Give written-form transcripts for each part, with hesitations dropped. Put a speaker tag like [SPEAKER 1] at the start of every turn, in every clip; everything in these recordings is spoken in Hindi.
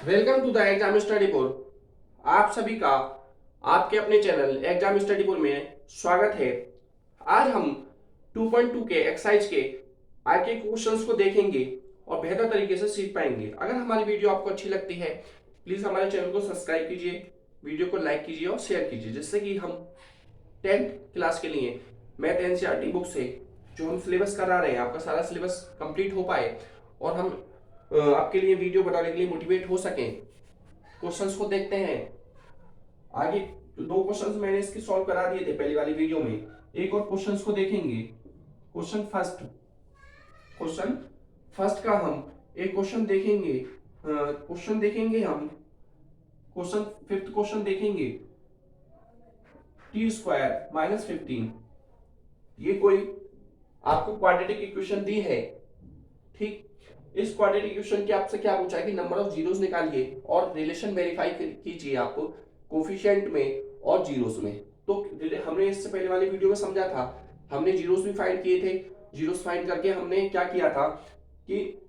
[SPEAKER 1] Welcome to the exam study पोर। आप सभी का आपके अपने चैनल एग्जाम स्टडी पोर में स्वागत है। आज हम 2.2 के एक्सरसाइज के आगे के क्वेश्चंस को देखेंगे और बेहतर तरीके से सीख पाएंगे। अगर हमारी वीडियो आपको अच्छी लगती है प्लीज हमारे चैनल को सब्सक्राइब कीजिए, वीडियो को लाइक कीजिए और शेयर कीजिए, जिससे कि हम 10th क्लास के लिए मैथ एनसीईआरटी बुक से जो हम सिलेबस करा रहे हैं आपका सारा सिलेबस कंप्लीट हो पाए और हम आपके लिए वीडियो बनाने के लिए मोटिवेट हो सकें। क्वेश्चंस को देखते हैं। आगे दो क्वेश्चंस मैंने इसके सॉल्व करा दिए थे पहली वाली वीडियो में। एक और क्वेश्चंस को देखेंगे। क्वेश्चन फर्स्ट का हम एक क्वेश्चन देखेंगे। क्वेश्चन फिफ्थ क्वेश्चन देखेंगे। t² - 15, ये कोई आपको क्वाड्रेटिक इक्वेशन दी है। ठीक, इस क्वाड्रेटिक इक्वेशन के आपसे क्या पूछा है कि नंबर ऑफ जीरोस निकालिए और रिलेशन वेरीफाई कीजिए आप कोफिशिएंट में और जीरोस में। तो हमने इससे पहले वाली वीडियो में समझा था, हमने जीरोस भी फाइंड किए थे। जीरोस फाइंड करके हमने क्या किया था कि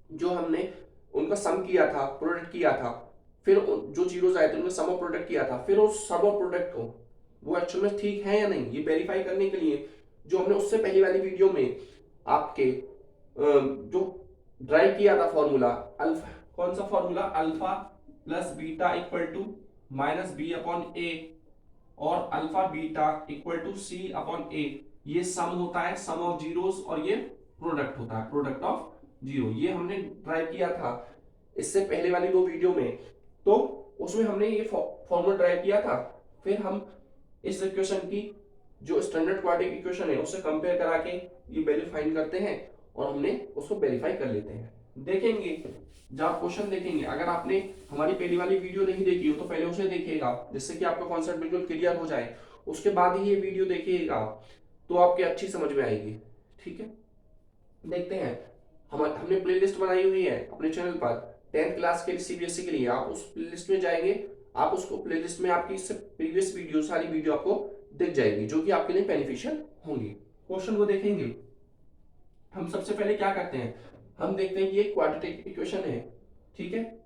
[SPEAKER 1] जो हमने उनका सम किया था, प्रोडक्ट किया था, फिर जो जीरोस आए थे उनका सम और प्रोडक्ट किया था। फिर उस सम और प्रोडक्ट को वो एक्चुअल में ठीक है या नहीं ये वेरीफाई करने के लिए जो हमने उससे पहली वाली वीडियो में आपके जो ड्राइव किया था फॉर्मूला अल्फा, कौन सा formula, alpha plus beta equal to minus b upon a और alpha beta equal to c upon a. ये सम होता है, सम ऑफ जीरोस, और ये प्रोडक्ट होता है, प्रोडक्ट ऑफ जीरो। ये हमने ड्राइव किया था इससे पहले वाली दो वीडियो में। तो उसमें हमने ये फॉर्मूला ड्राइव किया था। फिर हम इस इक्वेशन की जो स्टैंडर्ड क्वाड्रेटिक इक्वेशन है उससे कंपेयर करा के ये वैल्यू फाइंड करते हैं और हमने उसको वेरीफाई कर लेते हैं। देखेंगे जब आप क्वेश्चन देखेंगे, अगर आपने हमारी पहली वाली वीडियो नहीं देखी हो तो पहले उसे देखिएगा जिससे कि आपका कॉन्सेप्ट बिल्कुल क्लियर हो जाए। उसके बाद ही ये वीडियो देखिएगा तो आपकी अच्छी समझ में आएगी। ठीक है, देखते हैं। हमने प्लेलिस्ट बनाई हुई है अपने चैनल पर 10th क्लास के सीबीएसई के लिए। आप उस प्लेलिस्ट में जाएंगे, आप उसको प्लेलिस्ट में आपकी इससे प्रीवियस वीडियो सारी वीडियो आपको दिख जाएगी जो कि आपके लिए बेनिफिशियल होंगी। क्वेश्चन को देखेंगे। हम सबसे पहले क्या करते हैं, हम देखते हैं कि ये क्वाड्रेटिक इक्वेशन है। ठीक है,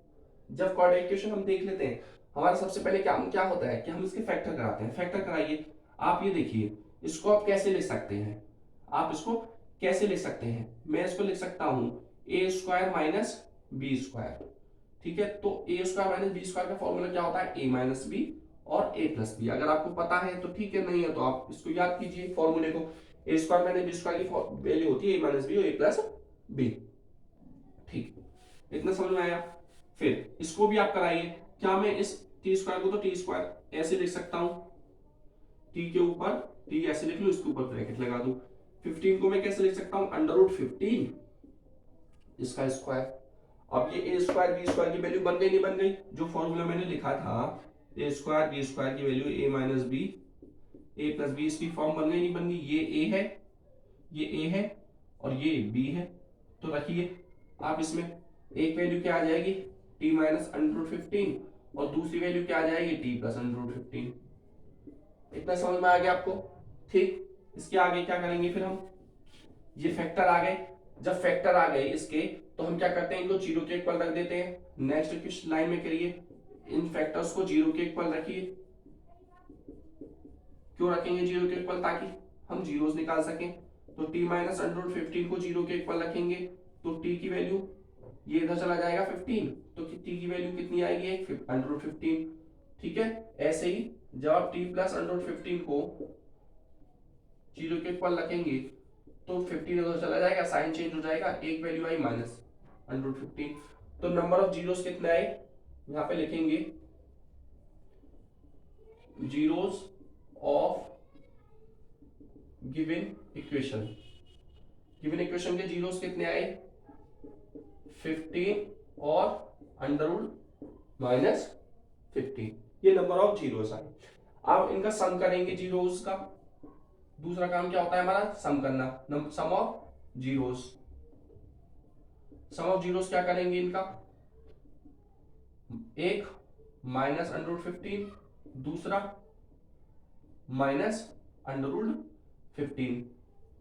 [SPEAKER 1] जब क्वाड्रेटिक इक्वेशन हम देख लेते हैं, हमारा सबसे पहले काम क्या होता है कि हम इसके फैक्टर कराते हैं। फैक्टर कराइए। आप ये देखिए, इसको आप कैसे ले सकते हैं, आप इसको कैसे ले सकते हैं। मैं इसको लिख सकता हूं a² माइनस b²। ठीक है, तो a² माइनस b² का फॉर्मूला क्या होता है, a माइनस बी और a प्लस बी। अगर आपको पता है तो ठीक है, नहीं है तो आप इसको याद कीजिए फॉर्मूले को। a² माइनस b² की वैल्यू होती है a माइनस बी और a प्लस बी। ठीक, इतना समझ में आया। फिर इसको भी आप कराइए। क्या मैं इस t² को तो t² ऐसे लिख सकता हूं, t के ऊपर t ऐसे लिख लूं, इसके ऊपर ब्रैकेट लगा दूं। 15 को मैं कैसे लिख सकता हूं, √15 इसका स्क्वायर। अब ये a² b² की वैल्यू बन गई, नहीं बन गई। जो फॉर्मूला मैंने लिखा था a² b² की value a minus B a plus B, इसकी फॉर्म बन गई, नहीं बन गई। ये a है, ये a है और ये b है। तो रखिए आप इसमें एक वैल्यू क्या आ जाएगी t माइनस √15 और दूसरी वैल्यू क्या आ जाएगी t प्लस √15। इतना समझ में आ गया आपको। ठीक, इसके आगे क्या करेंगे फिर हम, ये फैक्टर आ गए। जब फैक्टर आ गए इसके तो हम क्या करते हैं, इनको जीरो के इक्वल रख देते हैं। नेक्स्ट किस लाइन में करिए, इन फैक्टर्स को जीरो के इक्वल रखिए। क्यों रखेंगे जीरो के इक्वल, ताकि हम जीरोस निकाल सकें। तो t माइनस √15 को जीरो के इक्वल रखेंगे तो t की वैल्यू ये इधर चला जाएगा 15, तो t की वैल्यू कितनी आएगी, √15। ठीक है, ऐसे ही जब आप t प्लस √15 को जीरो के इक्वल रखेंगे तो 15 इधर चला जाएगा, साइन चेंज हो जाएगा, एक वैल्यू आई माइनस √15। तो नंबर ऑफ जीरोस कितने आए, यहां पे लिखेंगे zeros of given equation. Given equation के जीरोस कितने आए, 15 और √-15। ये नंबर ऑफ जीरोस आए। अब इनका सम करेंगे जीरोस का। दूसरा काम क्या होता है हमारा, सम करना, sum of zeros. Sum of zeros क्या करेंगे इनका, एक माइनस √15, दूसरा माइनस √15।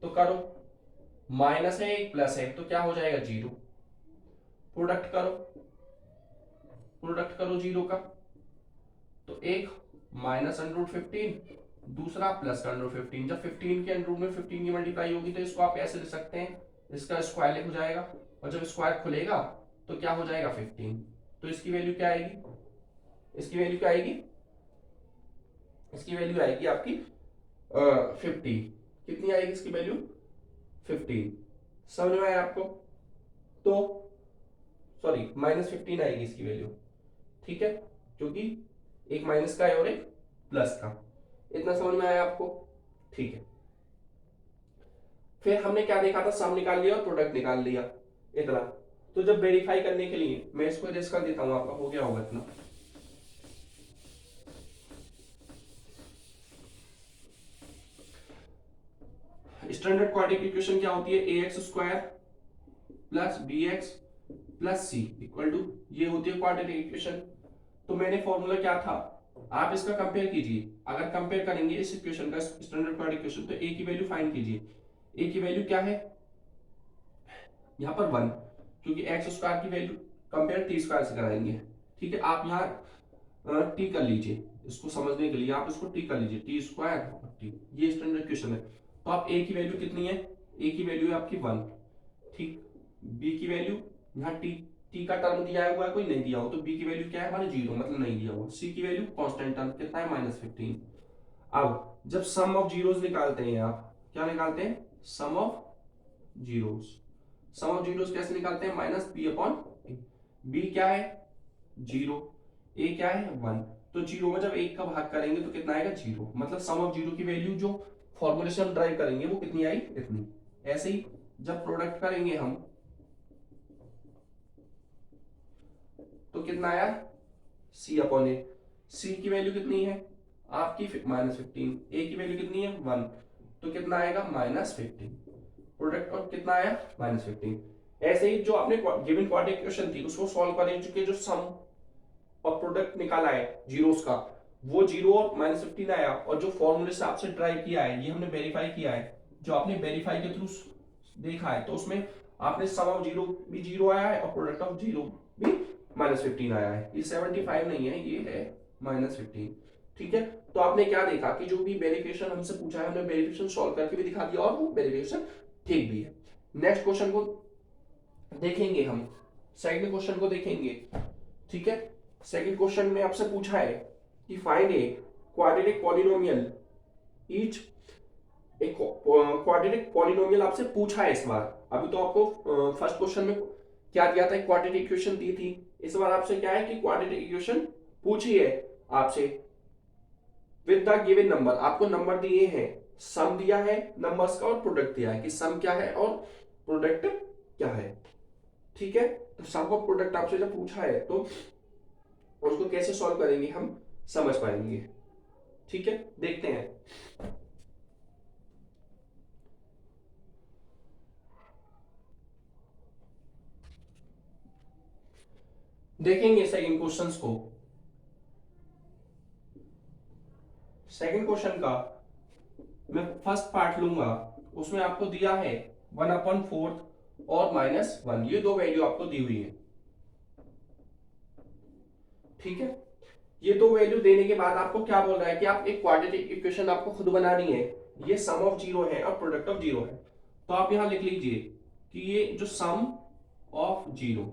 [SPEAKER 1] तो करो, माइनस है एक प्लस है तो क्या हो जाएगा जीरो। प्रोडक्ट करो, प्रोडक्ट करो जीरो का, तो एक माइनस अंडर रूट 15, दूसरा प्लस का अंडर रूट 15। जब 15 के अंडर रूट में 15 की मल्टीप्लाई होगी तो इसको आप ऐसे लिख सकते हैं, इसका स्क्वायर हो जाएगा, और जब स्क्वायर खुलेगा तो क्या हो जाएगा 15। तो इसकी वैल्यू क्या आएगी, इसकी वैल्यू क्या आएगी, इसकी वैल्यू आएगी आपकी 50। कितनी आएगी इसकी वैल्यू, 15। समझ में आया आपको, तो सॉरी -15 आएगी इसकी वैल्यू, ठीक है, क्योंकि एक माइनस का है और एक प्लस का। इतना समझ में आया आपको, ठीक है। फिर हमने क्या देखा था, सम निकाल लिया और प्रोडक्ट निकाल लिया, इतना। तो जब वेरीफाई करने के लिए मैं इसको एरेज कर देता हूं, आपका हो गया होगा इतना। स्टैंडर्ड क्वाड्रेटिक इक्वेशन क्या होती है, ax square plus bx plus c equal to, ये होती है क्वाड्रेटिक इक्वेशन। तो मैंने फॉर्मूला क्या था, आप इसका कंपेयर कीजिए, अगर कंपेयर करेंगे इस इक्वेशन का स्टैंडर्ड क्वाड्रेटिक इक्वेशन, तो a की वैल्यू फाइंड कीजिए। a की वैल्यू क्या है, यहाँ पर 1, क्योंकि एक्स स्क्वायर की वैल्यू कंपेयर टी स्क्वायर से कराएंगे, ठीक है। आप यहाँ टी कर लीजिए, इसको समझने के लिए आप इसको टी कर लीजिए, टी स्क्वायर और टी, ये स्टैंडर्ड इक्वेशन है। तो आप ए की वैल्यू कितनी है, ए की वैल्यू है आपकी 1, ठीक। बी की वैल्यू यहाँ टी, टी का टर्म दिया हुआ है, कोई नहीं दिया हो, तो बी की वैल्यू क्या है हमारे 0, मतलब नहीं दिया हुआ। सी की वैल्यू कांस्टेंट टर्म कितना है, -15। अब जब सम ऑफ जीरोस निकालते हैं, आप क्या निकालते हैं, sum of zeros. Sum of zeros कैसे निकालते हैं, -b/a। b क्या है 0, a क्या है 1। तो 0 में जब 1 का भाग करेंगे तो कितना आएगा 0, मतलब सम ऑफ जीरो की वैल्यू जो फॉर्मूले से हम ड्राइव करेंगे वो कितनी आई, इतनी। ऐसे ही जब प्रोडक्ट करेंगे हम, तो कितना आया c/a। c की वैल्यू कितनी है आपकी -15, a की वैल्यू कितनी है 1, तो कितना आएगा -15। प्रोडक्ट और कितना आया -15। ऐसे ही जो आपने गिवन क्वाड्रेटिक इक्वेशन थी उसको सॉल्व कर चुके, जो सम और प्रोडक्ट निकाला है जीरोस का, वो 0 और -15 आया, और जो फॉर्मूले से आपसे ड्राइव किया है ये हमने वेरीफाई किया है, जो आपने वेरीफाई के थ्रू देखा है, तो उसमें आपने सम ऑफ जीरो भी 0 आया है और प्रोडक्ट ऑफ जीरो भी -15 आया है। ये 75 नहीं है, ये है -15, ठीक है। तो आपने क्या देखा कि जो भी वेरिफिकेशन हमसे पूछा है, हमने वेरिफिकेशन सॉल्व करके भी दिखा दिया और वो वेरिफिकेशन ठीक भी है। नेक्स्ट क्वेश्चन को देखेंगे हम, सेकंड क्वेश्चन को देखेंगे, ठीक है। सेकंड क्वेश्चन में आपसे पूछा है कि find a quadratic polynomial each, एक क्वाड्रेटिक पॉलिनोमियल आपसे पूछा है इस बार। अभी तो आपको फर्स्ट क्वेश्चन में क्या दिया था, एक क्वाड्रेटिक इक्वेशन दी थी। इस बार आपसे क्या है कि क्वाड्रेटिक इक्वेशन पूछी है आपसे विद द गिवन नंबर, आपको नंबर दिए हैं, सम दिया है नंबर्स का और प्रोडक्ट दिया है कि सम क्या है और प्रोडक्ट क्या है, ठीक है। तो सम और प्रोडक्ट आपसे जब पूछा है तो उसको कैसे सॉल्व करेंगे हम समझ पाएंगे, ठीक है। देखते हैं, देखेंगे सेकंड क्वेश्चंस को। सेकंड क्वेश्चन का मैं फर्स्ट पार्ट लूंगा, उसमें आपको दिया है 1/4 और -1, ये दो वैल्यू आपको दी हुई है, ठीक है। ये दो वैल्यू देने के बाद आपको क्या बोल रहा है कि आप एक क्वाड्रेटिक इक्वेशन आपको खुद बनानी है, ये सम ऑफ जीरो है और प्रोडक्ट ऑफ जीरो है। तो आप यहां लिख लीजिए कि ये जो sum of zero,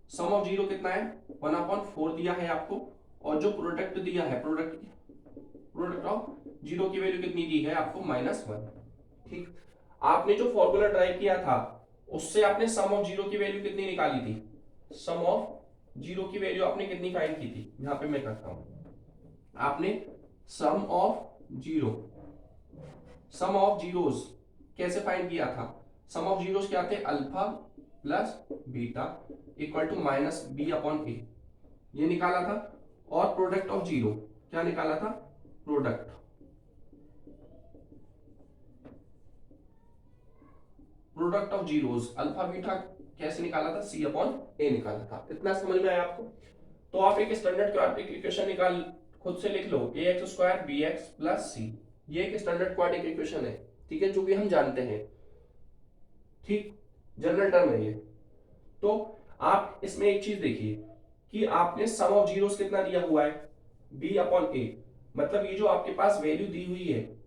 [SPEAKER 1] sum of zero कितना है 1/4 दिया है आपको, और जो प्रोडक्ट दिया है, प्रोडक्ट ऑफ जीरो की वैल्यू कितनी दी है आपको -1, ठीक। आपने जो फॉर्मूला ड्राइव किया था उससे आपने सम ऑफ जीरो की वैल्यू कितनी निकाली थी, सम ऑफ जीरो की वैल्यू आपने कितनी फाइंड की थी, यहां पे मैं करता हूं। आपने sum of zero, sum of zeros कैसे फाइंड किया था, सम ऑफ जीरोस क्या थे, alpha plus beta equal to -b/a, ये निकाला था। और प्रोडक्ट ऑफ जीरो क्या निकाला था, product of zeros alpha beta कैसे निकाला था, c/a निकाला था। इतना समझ में आया आपको। तो आप एक स्टैंडर्ड क्वाड्रेटिक इक्वेशन निकाल खुद से लिख लो, ax² bx प्लस c, ये एक स्टैंडर्ड क्वाड्रेटिक इक्वेशन है, ठीक है, जो कि हम जानते हैं, ठीक, जनरल टर्म है ये। तो आप इसमें एक चीज देखिए कि आपने सम ऑफ जीरोस कितना दिया हुआ है, b अपॉन a, मतलब ये जो आपके पास वैल्यू दी हुई है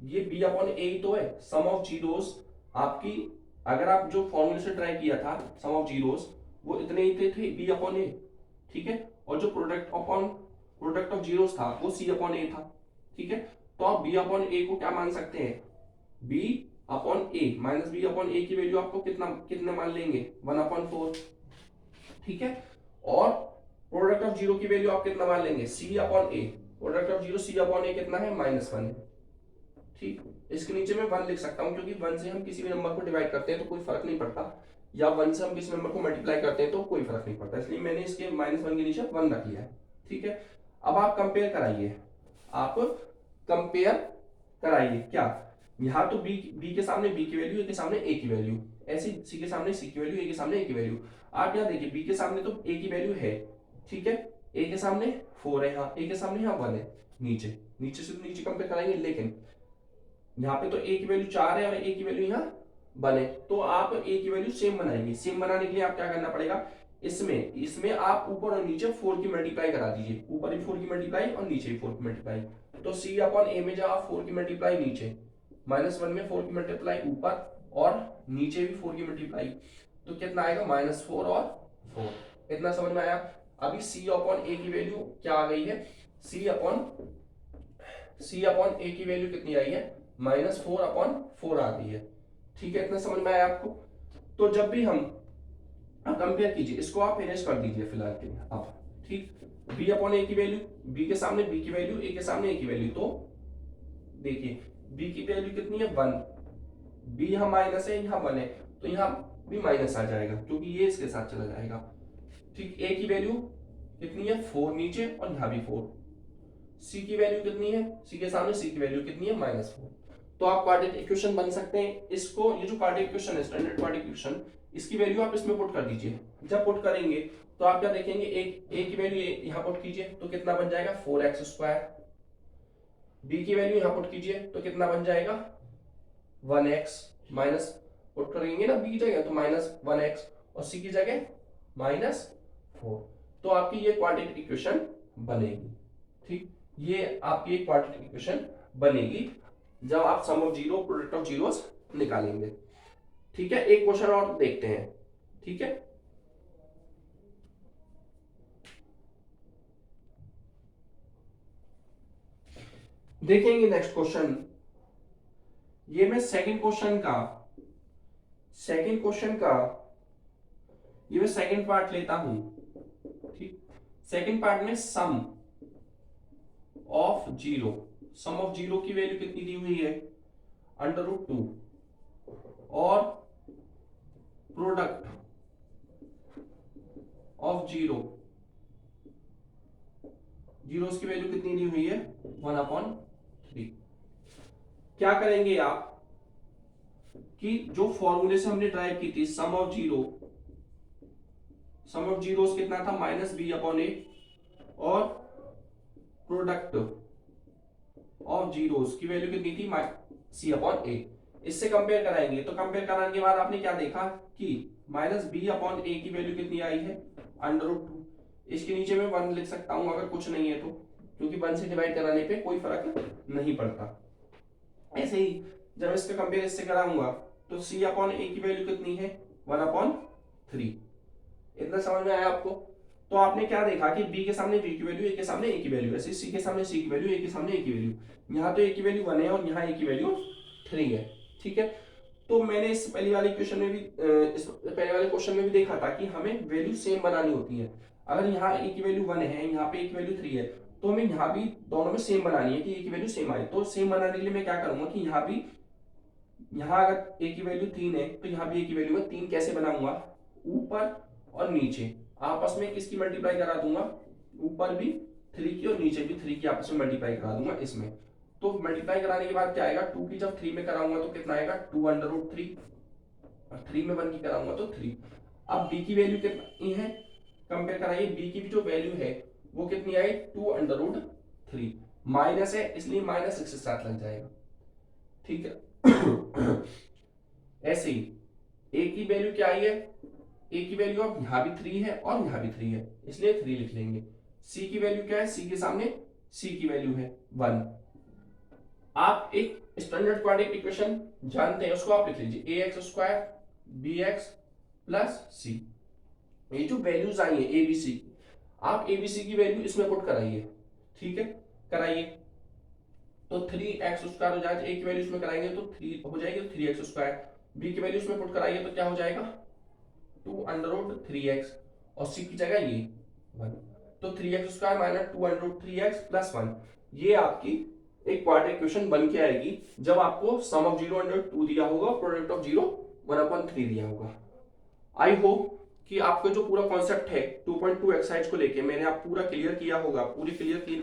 [SPEAKER 1] ये b अपॉन a ही तो है। सम ऑफ जीरोस आपकी, अगर आप जो फॉर्मूले से ट्राई किया था सम ऑफ जीरोस वो इतने ही थे b अपॉन a, ठीक है, और जो प्रोडक्ट ऑफ जीरोस था वो c अपॉन a था, ठीक है। तो आप b अपॉन a को क्या मान सकते हैं, b upon a minus b upon a की वैल्यू आपको कितना मान लेंगे, 1/4, ठीक है। और प्रोडक्ट ऑफ जीरो की वैल्यू आप कितना मान लेंगे, c upon a, product of zero c upon a कितना है, -1 है, ठीक। इसके नीचे मैं 1 लिख सकता हूं क्योंकि 1 से हम किसी भी नंबर को डिवाइड करते हैं तो कोई फर्क नहीं पड़ता, या 1 से हम किसी नंबर को मल्टीप्लाई करते हैं तो कोई फर्क नहीं पड़ता, इसलिए मैंने इसके -1 के नीचे 1 रख लिया है, ठीक है। अब आप कंपेयर कराइए, आप कंपेयर कराइए क्या, यहाँ तो b के सामने b की वैल्यू, a के सामने a की वैल्यू, ऐसे c के सामने c की वैल्यू, a के सामने a की वैल्यू। आप यहाँ देखिए b के सामने तो a की वैल्यू है, ठीक है, a के सामने 4 है, यहाँ a के सामने यहाँ 1 है, नीचे नीचे से तो नीचे कंपेयर कराएंगे, लेकिन यहाँ पे तो a की वैल्यू 4 है और a की वैल्यू यहाँ 1 है, तो आप a की वैल्यू सेम बनाएंगे। सेम बनाने के लिए आप क्या करना पड़ेगा, इसमें आप ऊपर और नीचे 4 की मल्टीप्लाई करा दीजिए, ऊपर भी 4 की मल्टीप्लाई और नीचे भी 4 की मल्टीप्लाई। तो c अपॉन a में जब आप 4 की मल्टीप्लाई नीचे, -1 में 4 की मल्टीप्लाई ऊपर और नीचे भी 4 की मल्टीप्लाई, तो कितना आएगा, -4 और 4। इतना समझ में आया। अभी c अपॉन a की वैल्यू क्या आ गई है, c अपॉन a की वैल्यू कितनी आई है, -4/4 आ गई है, ठीक है। इतना समझ में आया आपको। तो जब भी हम कंपेयर कीजिए, इसको आप फिनिश कर दीजिए फिलहाल के लिए आप, ठीक। b अपॉन a की वैल्यू, b के सामने b की वैल्यू, a के सामने a की वैल्यू, तो देखिए b की वैल्यू कितनी है, 1, b यहाँ माइनस है, यहाँ 1 है, तो यहाँ भी माइनस आ जाएगा क्योंकि ये इसके साथ चला जाएगा, ठीक। a की वैल्यू कितनी है, 4 नीचे और यहाँ भी 4। c की वैल्यू कितनी है, c के सामने c की वैल्यू कितनी है, -4। तो आप क्वाड्रेटिक इक्वेशन बन सकते हैं। इसको, ये जो क्वाड्रेटिक इक्वेशन है, स्टैंडर्ड क्वाड्रेटिक इक्वेशन, इसकी वैल्यू आप इसमें पुट कर दीजिए। जब पुट करेंगे तो आप क्या देखेंगे, a की वैल्यू यहाँ पुट कीजिए तो कितना बन जाएगा, 4x²। b की वैल्यू यहाँ पुट कीजिए तो कितना बन जाएगा, 1x, माइनस पुट करेंगे ना b की जगह तो -1x, और c की जगह -4। तो आपकी ये क्वाड्रेटिक इक्वेशन बनेगी, ठीक। ये आपकी एक क्वाड्रेटिक इक्वेशन बनेगी जब आप sum of zero, product of zeros निकालेंगे, ठीक है। एक क्वेश्चन और देखते हैं, ठीक है। देखेंगे नेक्स्ट क्वेश्चन, ये मैं सेकंड क्वेश्चन का ये मैं सेकंड पार्ट लेता हूं, ठीक। सेकंड पार्ट में सम ऑफ जीरो की वैल्यू कितनी दी हुई है, √2, और प्रोडक्ट ऑफ जीरोस की वैल्यू कितनी दी हुई है, 1/3। क्या करेंगे आप कि जो फॉर्मूले से हमने ट्राई की थी, सम ऑफ जीरोस कितना था, -b/a, और प्रोडक्ट ऑफ जीरोस की वैल्यू कितनी थी, c/a। इससे कंपेयर कराएंगे, तो कंपेयर कराने के बाद आपने क्या देखा कि -b/a की वैल्यू कितनी आई है, √2। इसके नीचे मैं 1 लिख सकता हूं अगर कुछ नहीं है तो, क्योंकि 1 से डिवाइड कराने पे कोई फर्क नहीं पड़ता। ऐसे ही जब इसका कंपेयर इससे कराऊंगा तो c/a की वैल्यू कितनी है, 1/3। इतना समझ में आया आपको। तो आपने क्या देखा कि b के सामने b की वैल्यू, a के सामने a की वैल्यू, ऐसे c के सामने c की वैल्यू, a के सामने a की वैल्यू, यहाँ तो a की वैल्यू 1 है और यहाँ a की वैल्यू 3 है, ठीक है। तो मैंने इस पहले वाले क्वेश्चन में भी देखा था कि हमें वैल्यू सेम बनानी होती है। अगर यहाँ a की वैल्यू 1 है, यहाँ पे a की वैल्यू 3 है, तो हमें यहाँ भी दोनों में सेम बनानी है कि a की वैल्यू सेम आए। तो सेम बनाने के लिए मैं क्या करूंगा कि यहाँ अगर a की वैल्यू 3 है तो यहाँ भी a की वैल्यू है 3। कैसे बनाऊंगा, ऊपर और नीचे आपस में किसकी मल्टीप्लाई करा दूंगा, ऊपर भी 3 की और नीचे भी 3 की आपस में मल्टीप्लाई करा दूंगा इसमें। तो मल्टीप्लाई कराने के बाद क्या आएगा, 2 की जब 3 में कराऊंगा तो कितना आएगा, 2√3, और 3 में 1 की कराऊंगा तो 3। अब b की वैल्यू कितनी है, कंपेयर कराइए, b की जो वैल्यू है वो कितनी आई, 2√3, माइनस है इसलिए -6 के साथ लग जाएगा, ठीक है। ऐसे ही a की वैल्यू क्या आई है, ए की वैल्यू अब यहाँ भी 3 है और यहाँ भी 3 है, इसलिए 3 लिख लेंगे। सी की वैल्यू क्या है, सी के सामने सी की वैल्यू है 1। आप एक स्टैंडर्ड क्वाड्रेटिक इक्वेशन जानते हैं, उसको आप लिख लीजिए, a x square b x plus c. ये जो वैल्यूज आई है ए बी सी, आप ए बी सी की वैल्यू इसमें पुट कराइए, ठीक है, कराइए। तो 3x स्क्वायर हो जाएगा, ए की वैल्यू इसमें कराएंगे तो 3 हो जाएगी, तो 3x स्क्वायर। बी की वैल्यू इसमें पुट कराइए तो क्या हो जाएगा, 2√3x, और सी की जगह ये 1, तो 3x square minus 2√3x plus 1। ये आपकी एक क्वाड्रेटिक इक्वेशन बन के आएगी जब आपको सम ऑफ 0/2 दिया होगा, प्रोडक्ट ऑफ 0 1/3 दिया होगा। आई होप कि आपको जो पूरा कॉन्सेप्ट है 2.2 एक्सरसाइज को लेके मैंने आप पूरा क्लियर किया होगा, पूरी क्लियर की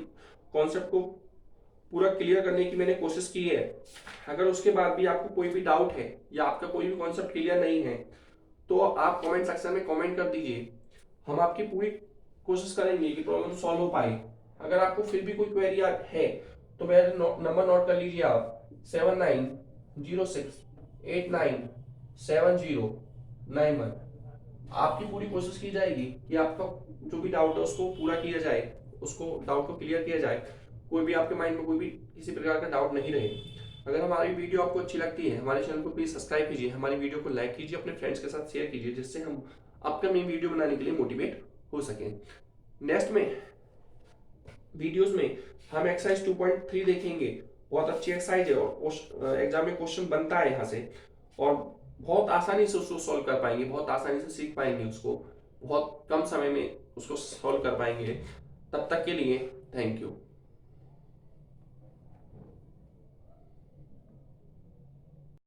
[SPEAKER 1] कॉन्सेप्ट को पूरा क्लियर करने की मैंने कोशिश की है। अगर उसके बाद भी आपको कोई भी डाउट है या आपका कोई भी कॉन्सेप्ट क्लियर नहीं है तो आप कमेंट सेक्शन में कमेंट कर दीजिए, हम आपकी पूरी कोशिश करेंगे कि प्रॉब्लम सॉल्व हो पाए। अगर आपको फिर भी कोई क्वेरी है तो मेरा नंबर नोट कर लीजिए आप, 7906897091। आपकी पूरी कोशिश की जाएगी कि आपका जो भी डाउट है उसको पूरा किया जाए, उसको डाउट को क्लियर किया जाए, कोई भी आपके माइंड में कोई भी किसी प्रकार का डाउट नहीं रहे। अगर हमारी वीडियो आपको अच्छी लगती है, हमारे चैनल को प्लीज सब्सक्राइब कीजिए, हमारी वीडियो को लाइक कीजिए, अपने फ्रेंड्स के साथ शेयर कीजिए, जिससे हम अपकमिंग वीडियो बनाने के लिए मोटिवेट हो सकें। नेक्स्ट में वीडियोस में हम एक्सरसाइज 2.3 देखेंगे, बहुत अच्छी एक्सरसाइज है और एग्जाम में क्वेश्चन बनता है यहाँ से, और बहुत आसानी से उसको सॉल्व कर पाएंगे, बहुत आसानी से सीख पाएंगे उसको, बहुत कम समय में उसको सॉल्व कर पाएंगे। तब तक के लिए थैंक यू।